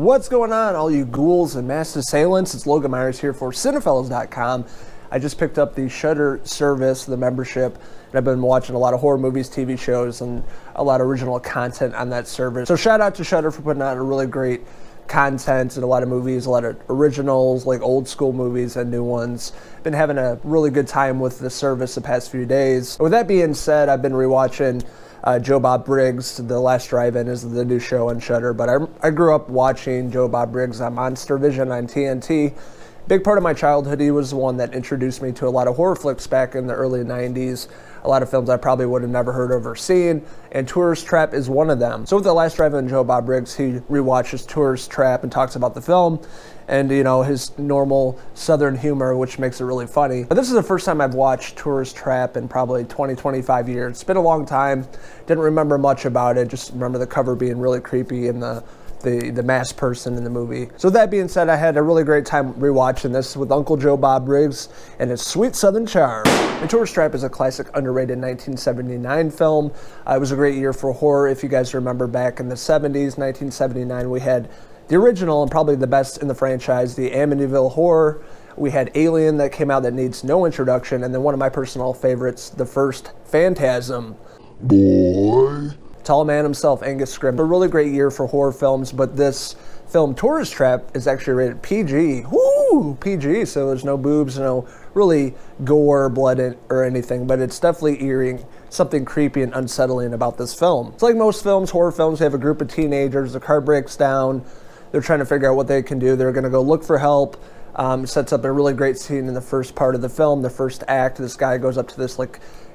What's going on, all you ghouls and masked assailants? It's Logan Myerz here for Cinephellas.com. I just picked up the Shudder service, the membership, and I've been watching a lot of horror movies, TV shows, and a lot of original content on that service. So shout out to Shudder for putting out a really great content and a lot of movies, a lot of originals, like old school movies and new ones. Been having a really good time with the service the past few days. With that being said, I've been rewatching Bob Briggs. The Last Drive-In is the new show on Shudder, but I grew up watching Bob Briggs on Monster Vision on TNT. Big part of my childhood. He was the one that introduced me to a lot of horror flicks back in the early 90s. A lot of films I probably would have never heard of or seen, and Tourist Trap is one of them. So with The Last Drive-In, Bob Briggs, he rewatches Tourist Trap and talks about the film and, you know, his normal southern humor, which makes it really funny. But this is the first time I've watched Tourist Trap in probably 20, 25 years. It's been a long time. Didn't remember much about it. Just remember the cover being really creepy and the masked person in the movie. So with that being said, I had a really great time rewatching this with Uncle Joe Bob Briggs and his sweet southern charm. And Tourist Trap is a classic, underrated 1979 film. It was a great year for horror. If you guys remember back in the 70s, 1979, we had the original and probably the best in the franchise, the Amityville Horror. We had Alien that came out that needs no introduction, and then one of my personal favorites, the first Phantasm. Boy. Tall man himself, Angus Scrimm. A really great year for horror films, but this film, Tourist Trap, is actually rated PG. Woo! PG, so there's no boobs, no really gore, blood, or anything, but it's definitely eerie, something creepy and unsettling about this film. It's like most films, horror films, they have a group of teenagers, the car breaks down, they're trying to figure out what they can do, they're gonna go look for help. Sets up a really great scene in the first part of the film, the first act. This guy goes up to this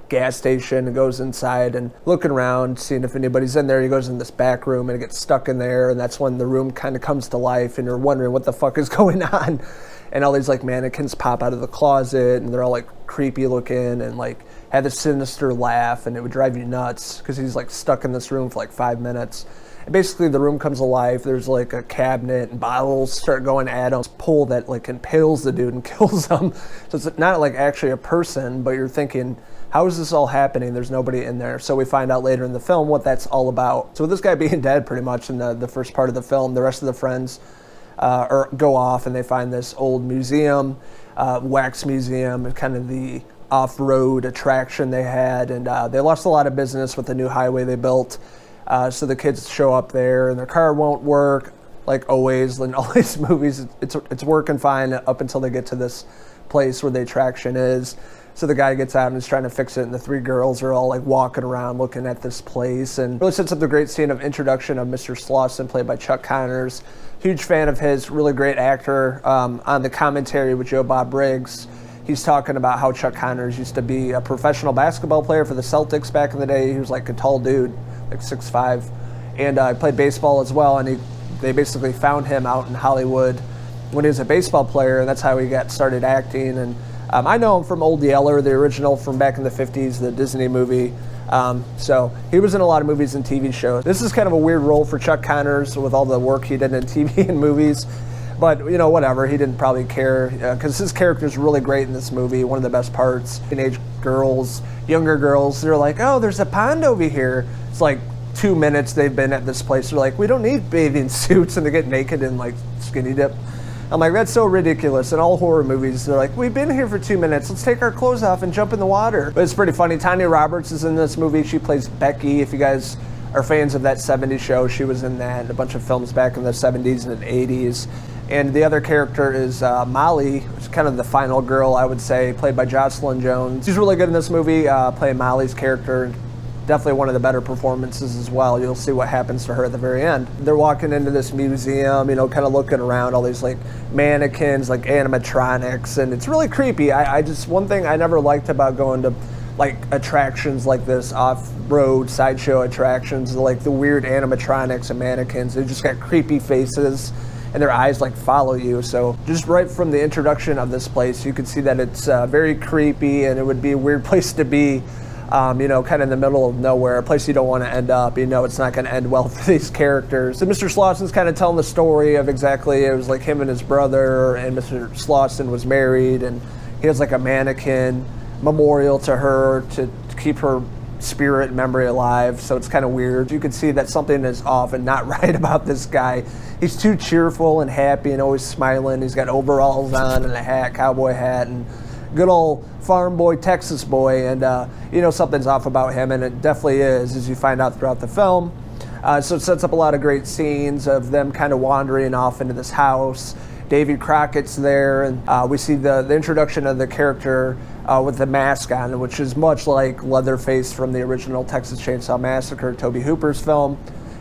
gas station and goes inside and looking around, seeing if anybody's in there. He goes in this back room and gets stuck in there, and that's when the room kind of comes to life and you're wondering what the fuck is going on. And all these mannequins pop out of the closet and they're all creepy looking and have a sinister laugh, and it would drive you nuts because he's stuck in this room for 5 minutes. And basically the room comes alive. There's a cabinet and bottles start going at him. This pole that impales the dude and kills him. So it's not actually a person, but you're thinking, how is this all happening? There's nobody in there. So we find out later in the film what that's all about. So with this guy being dead pretty much in the first part of the film, the rest of the friends go off and they find this old museum, wax museum, and kind of the off-road attraction they had. And they lost a lot of business with the new highway they built. So the kids show up there and their car won't work, like always in all these movies. It's working fine up until they get to this place where the attraction is. So the guy gets out and is trying to fix it, and the three girls are all walking around looking at this place, and really sets up the great scene of introduction of Mr. Slauson, played by Chuck Connors. Huge fan of his, really great actor. On the commentary with Bob Briggs, he's talking about how Chuck Connors used to be a professional basketball player for the Celtics back in the day. He was a tall dude, 6'5", and he played baseball as well, and they basically found him out in Hollywood when he was a baseball player, and that's how he got started acting. And I know him from Old Yeller, the original from back in the 50s, the Disney movie. So he was in a lot of movies and TV shows. This is kind of a weird role for Chuck Connors with all the work he did in TV and movies. But, whatever, he didn't probably care, because his character's really great in this movie, one of the best parts. Teenage girls, younger girls, they're like, oh, there's a pond over here. It's 2 minutes they've been at this place. They're like, we don't need bathing suits, and they get naked and skinny dip. I'm like, that's so ridiculous. In all horror movies, they're like, we've been here for 2 minutes. Let's take our clothes off and jump in the water. But it's pretty funny. Tanya Roberts is in this movie. She plays Becky. If you guys are fans of that 70s show, she was in that and a bunch of films back in the 70s and 80s. And the other character is Molly, which is kind of the final girl, I would say, played by Jocelyn Jones. She's really good in this movie, playing Molly's character. Definitely one of the better performances as well. You'll see what happens to her at the very end. They're walking into this museum, kind of looking around, all these mannequins, animatronics, and it's really creepy. One thing I never liked about going to attractions like this, off-road sideshow attractions, the weird animatronics and mannequins. They just got creepy faces and their eyes follow you. So just right from the introduction of this place, you can see that it's very creepy, and it would be a weird place to be. Kind of in the middle of nowhere, a place you don't want to end up. It's not going to end well for these characters. So Mr. Slauson's kind of telling the story of exactly, it was him and his brother, and Mr. Slauson was married, and he has a mannequin memorial to her to keep her spirit memory alive, so it's kind of weird. You can see that something is off and not right about this guy. He's too cheerful and happy and always smiling. He's got overalls on and a hat, cowboy hat, and good old farm boy, Texas boy, and you know something's off about him, and it definitely is, as you find out throughout the film. So it sets up a lot of great scenes of them kind of wandering off into this house. Davy Crockett's there, and we see the introduction of the character with the mask on, which is much like Leatherface from the original Texas Chainsaw Massacre, Tobe Hooper's film.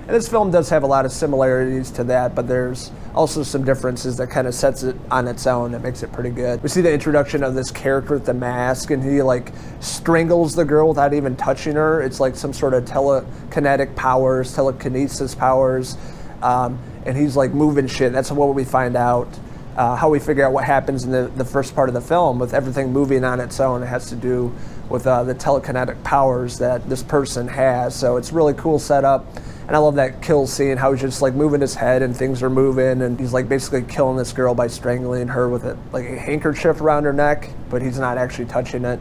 And this film does have a lot of similarities to that, but there's also some differences that kind of sets it on its own. It makes it pretty good. We see the introduction of this character with the mask, and he like strangles the girl without even touching her. It's like some sort of telekinetic powers, telekinesis powers, and he's like moving shit. That's what we find out. How we figure out what happens in the first part of the film with everything moving on its own. It has to do with the telekinetic powers that this person has. So it's really cool setup. And I love that kill scene, how he's just like moving his head and things are moving, and he's like basically killing this girl by strangling her with like a handkerchief around her neck, but he's not actually touching it,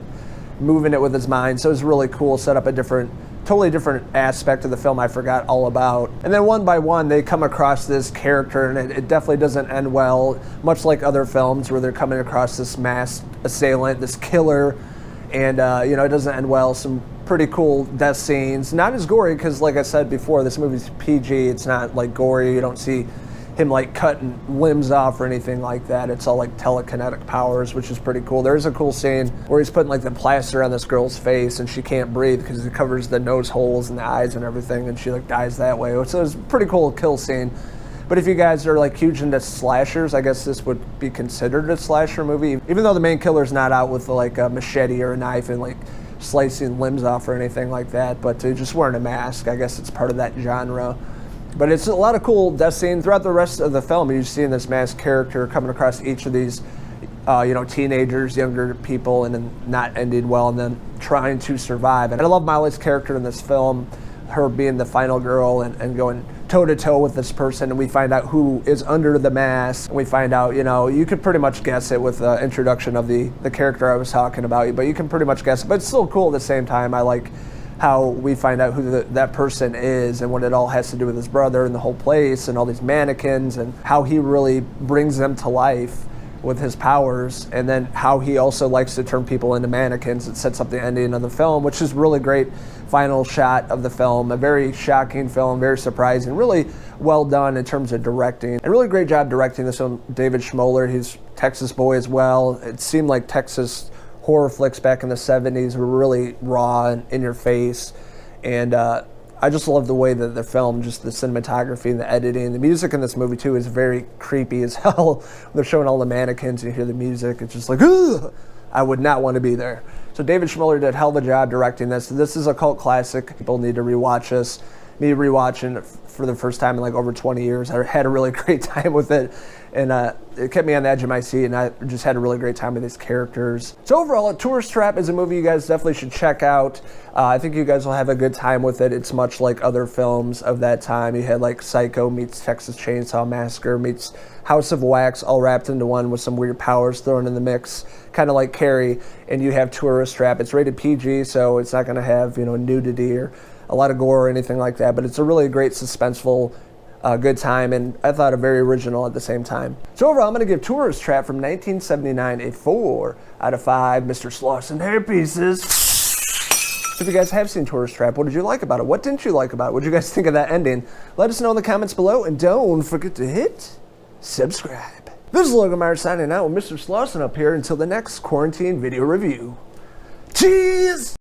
moving it with his mind. So it's really cool, set up a totally different aspect of the film I forgot all about. And then one by one, they come across this character, and it definitely doesn't end well, much like other films where they're coming across this masked assailant, this killer, and you know, it doesn't end well. Some pretty cool death scenes. Not as gory, because like I said before, this movie's PG. It's not like gory. You don't see him like cutting limbs off or anything like that. It's all like telekinetic powers, which is pretty cool. There's a cool scene where he's putting like the plaster on this girl's face and she can't breathe because it covers the nose holes and the eyes and everything, and she like dies that way. So it's a pretty cool kill scene. But if you guys are like huge into slashers, I guess this would be considered a slasher movie, even though the main killer's not out with like a machete or a knife and like slicing limbs off or anything like that, but just wearing a mask, I guess it's part of that genre. But it's a lot of cool death scenes throughout the rest of the film. You're seeing this masked character coming across each of these you know, teenagers, younger people, and then not ending well, and then trying to survive. And I love Molly's character in this film, her being the final girl and going toe-to-toe with this person, and we find out who is under the mask. We find out, you know, you could pretty much guess it with the introduction of the character I was talking about, but you can pretty much guess it. But it's still cool at the same time. I like how we find out who that person is and what it all has to do with his brother and the whole place and all these mannequins, and how he really brings them to life with his powers, and then how he also likes to turn people into mannequins. It sets up the ending of the film, which is really great final shot of the film. A very shocking film, very surprising, really well done in terms of directing. And really great job directing this one, David Schmoeller. He's Texas boy as well. It seemed like Texas horror flicks back in the 70s were really raw and in your face. And I just love the way that the film, just the cinematography and the editing. The music in this movie, too, is very creepy as hell. They're showing all the mannequins, you hear the music, it's just like, ugh! I would not want to be there. So David Schmoeller did a hell of a job directing this. This is a cult classic. People need to rewatch this. Me rewatching it for the first time in like over 20 years. I had a really great time with it, and it kept me on the edge of my seat, and I just had a really great time with these characters. So overall, Tourist Trap is a movie you guys definitely should check out. I think you guys will have a good time with it. It's much like other films of that time. You had like Psycho meets Texas Chainsaw Massacre meets House of Wax, all wrapped into one with some weird powers thrown in the mix, kind of like Carrie. And you have Tourist Trap. It's rated PG, so it's not going to have, you know, nudity or a lot of gore or anything like that, but it's a really great suspenseful good time, and I thought a very original at the same time. So overall, I'm going to give Tourist Trap from 1979 a 4 out of 5 Mr. Slauson hair pieces. So if you guys have seen Tourist Trap, what did you like about it? What didn't you like about it? What did you guys think of that ending? Let us know in the comments below, and don't forget to hit subscribe. This is Logan Myerz signing out with Mr. Slauson up here until the next quarantine video review. Cheers!